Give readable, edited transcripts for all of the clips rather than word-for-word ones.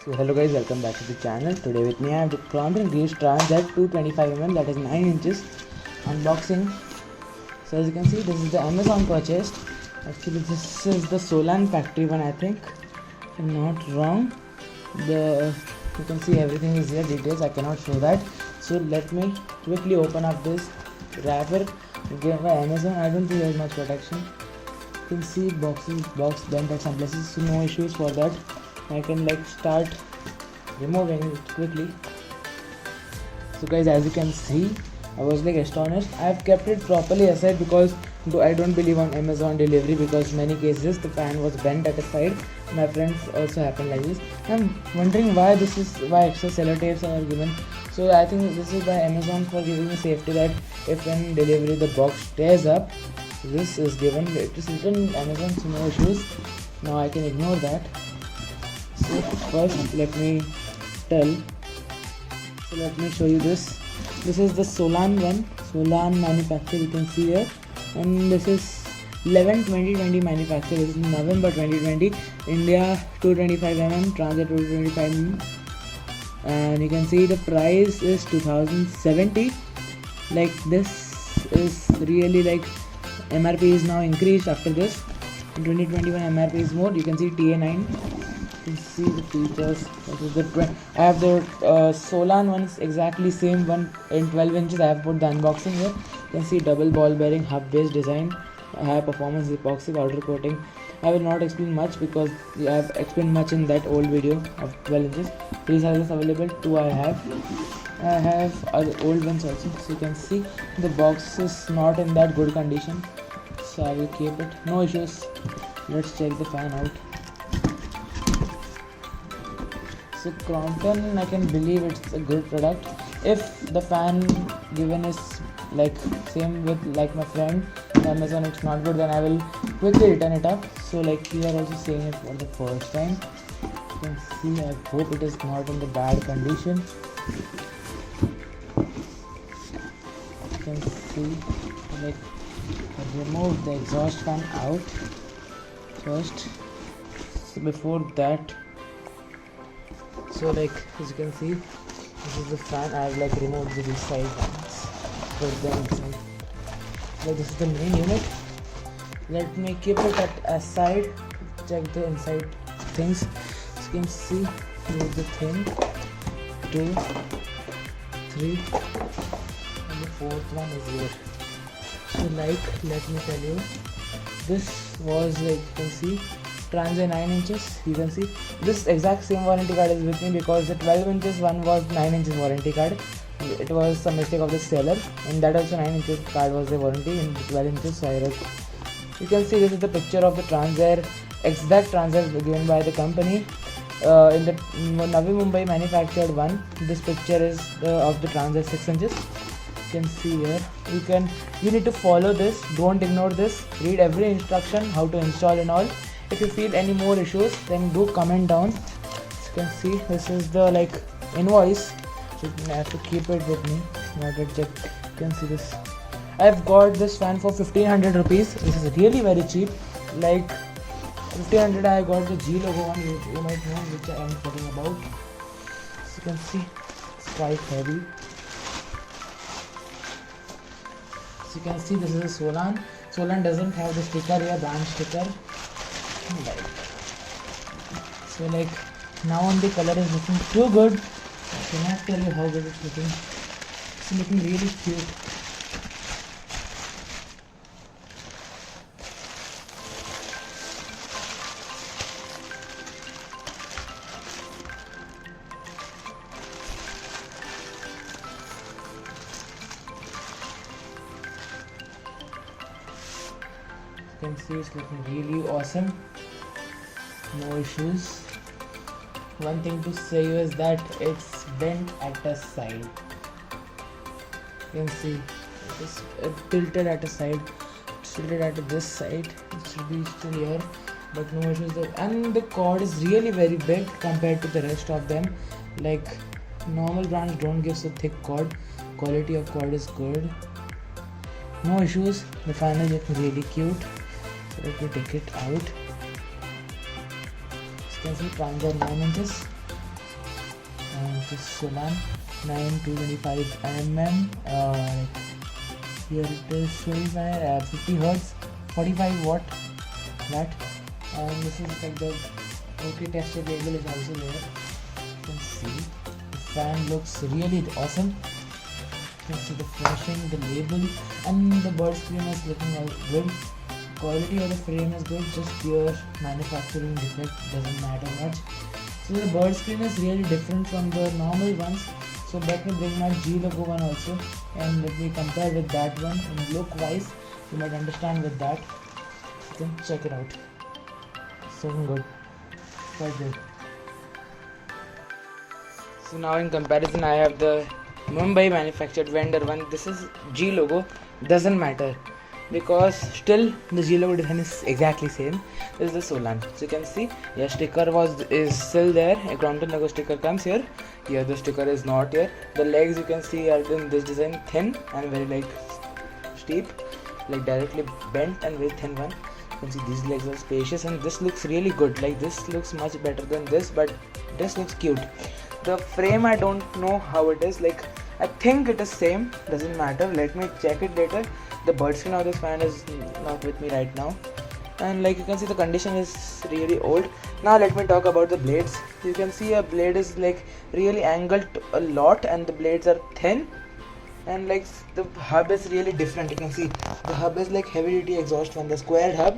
So hello guys, welcome back to the channel. Today with me I have the Crompton TransAir 225mm, that is 9 inches unboxing. So as you can see, this is the Amazon purchase. Actually this is the Solan factory one, I think, if I'm not wrong. You can see everything is here, details I cannot show that. So let me quickly open up this wrapper given by Amazon. I don't think there is much protection. You can see box bent at some places, so no issues for that. I can start removing it quickly. So guys, as you can see, I was astonished. I have kept it properly aside because I don't believe on Amazon delivery, because many cases the fan was bent at a side. My friends also happened like this. I'm wondering why extra sellotapes are given. So I think this is by Amazon for giving me safety, that if in delivery the box tears up, this is given. It is written Amazon, so no issues. Now I can ignore that. So first let me show you this. This is the Solan one, Solan manufacturer, you can see here, and this is 11/20/20 manufacturer. This is November 2020, India 225mm, TransAir 225mm, and you can see the price is 2070. This is really MRP is now increased after this. In 2021 MRP is more. You can see TA9. You can see the features. I have the Solan ones, exactly same one in 12 inches. I have put the unboxing here. You can see double ball bearing, hub based design, high performance epoxy powder coating. I will not explain much because I have explained much in that old video of 12 inches. Three sizes available, two I have other old ones also. So you can see the box is not in that good condition, so I will keep it, no issues. Let's check the fan out. So Crompton, I can believe it's a good product. If the fan given is same with my friend Amazon, it's not good, then I will quickly return it up. So you are also seeing it for the first time. You can see, I hope it is not in the bad condition. You can see I remove the exhaust fan out first. So before that, so as you can see, this is the fan. I have removed the side fans, put them inside. This is the main unit. Let me keep it at a side, check the inside things. So you can see, here is the thing, 2, 3, and the fourth one is here. So let me tell you, this was you can see TransAir 9 inches. You can see this exact same warranty card is with me, because the 12 inches one was 9 inches warranty card. It was some mistake of the seller, and that also 9 inches card was the warranty in 12 inches. So you can see this is the picture of the TransAir, exact TransAir given by the company. In the Navi Mumbai manufactured one, this picture is of the TransAir 6 inches. You can see here, you need to follow this, don't ignore this, read every instruction how to install and all. If you feel any more issues, then do comment down. So you can see this is the invoice, so I have to keep it with me. Not to check. You can see this. I have got this fan for 1500 rupees. This is really very cheap. 1500 I got the G logo one, you might know which I am talking about. So you can see it's quite heavy. So you can see this is a Solan. Solan doesn't have the sticker here, brand sticker. So now on the color is looking too good. I cannot tell you how good it's looking. It's looking really cute. You can see it's looking really awesome. No issues. One thing to say is that it's bent at a side. You can see it is tilted at a side. It's tilted at this side. It should be still here, but no issues there. And the cord is really very big compared to the rest of them. Normal brands don't give so thick cord. Quality of cord is good. No issues. The fan is looking really cute. So let me take it out. You can see TransAir 9 inches. which is Solan 9225 mm. Here it is 25 50 hertz 45 watt that, and this is like the OK tested label is also there. You can see the fan looks really awesome. You can see the flashing, the label, and the bird screen is looking all good. Quality of the frame is good, just pure manufacturing defect, doesn't matter much. So the bird screen is really different from the normal ones. So let me bring my G logo one also and let me compare with that one in look wise. You might understand with that. You can check it out. So good, quite good. So now in comparison I have the Mumbai manufactured vendor one. This is G logo, doesn't matter because still the G logo design is exactly same. This is the Solan. So you can see your sticker is still there. A Crompton logo sticker comes here. Here the sticker is not here. The legs you can see are in this design thin and very like steep, like directly bent and very thin one. You can see these legs are spacious and this looks really good. Like this looks much better than this, but this looks cute. The frame I don't know how it is. Like I think it is same. Doesn't matter. Let me check it later. The bird screen of this fan is not with me right now, and like you can see the condition is really old. Now let me talk about the blades. You can see a blade is like really angled a lot and the blades are thin, and like the hub is really different. You can see the hub is like heavy duty exhaust fan, the squared hub.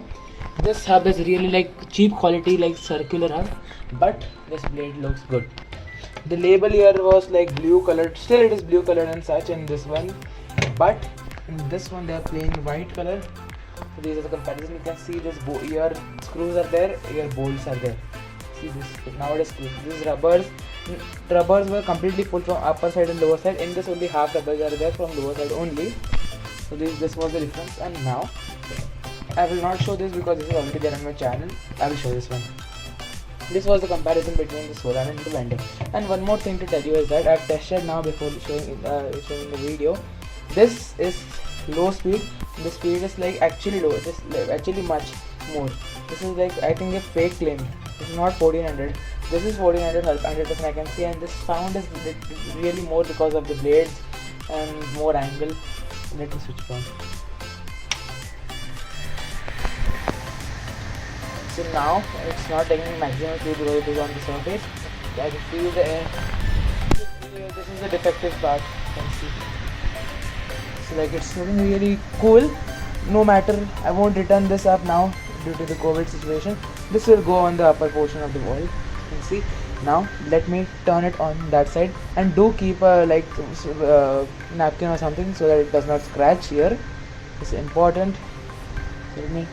This hub is really like cheap quality, like circular hub, but this blade looks good. The label here was like blue colored, still it is blue colored and such in this one, but in this one they are plain white color. So these are the comparison. You can see this ear screws are there, ear bolts are there. See this, nowadays screws. These rubbers were completely full from upper side and lower side. In this only half rubbers are there from lower side only. So this was the difference. And now I will not show this because this is already there on my channel. I will show this one. This was the comparison between the Solan and the vendor. And one more thing to tell you is that I have tested now before showing the video. This is low speed. The speed is like actually low. It is actually much more. This is like I think a fake claim. This is not 1400. This is 1400 100% I can see, and this sound is really more because of the blades and more angle. Let me switch it on. So now it's not taking maximum speed because it is on the surface. I can feel the air. This is the defective part. You can see. So like it's looking really cool. No matter, I won't return this up now due to the COVID situation. This will go on the upper portion of the wall. You can see. Now let me turn it on that side, and do keep a napkin or something so that it does not scratch here. It's important. So let me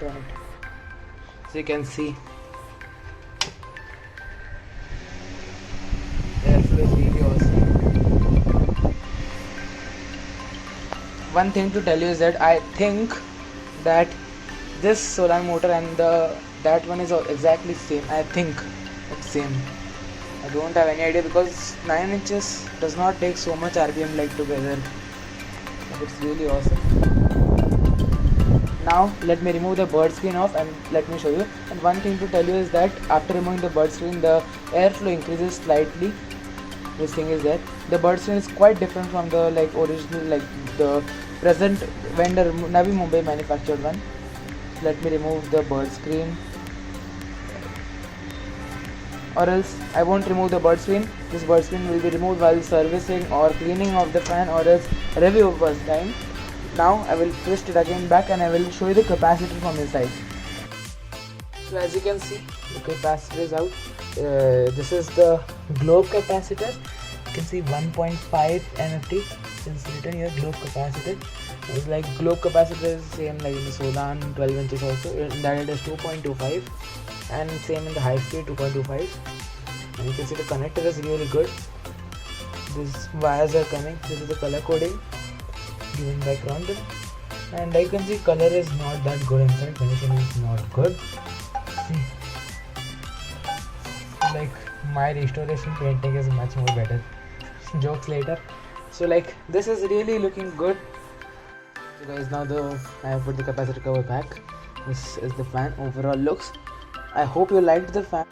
turn it. So you can see airflow is really awesome. One thing to tell you is that I think that this Solan motor and that one is exactly same. I think it's same. I don't have any idea because 9 inches does not take so much RPM like together. But it's really awesome. Now let me remove the bird screen off and let me show you. And one thing to tell you is that after removing the bird screen, the airflow increases slightly. This thing is there. The bird screen is quite different from the original, the present vendor Navi Mumbai manufactured one. Let me remove the bird screen, or else I won't remove the bird screen. This bird screen will be removed while servicing or cleaning of the fan, or else review first time. Now I will twist it again back and I will show you the capacitor from inside. So as you can see, the capacitor is out. This is the globe capacitor. You can see 1.5 NFT. Since written here globe capacitor. It's like globe capacitor is same like in the Solan 12 inches also. In that it is 2.25 and same in the high speed 2.25. And you can see the connector is really good. These wires are coming. This is the color coding given by Crompton, and I can see color is not that good inside, finishing is not good. See, like my restoration painting is much more better. Jokes later. So like this is really looking good. So guys, now I have put the capacitor cover back. This is the fan overall looks. I hope you liked the fan.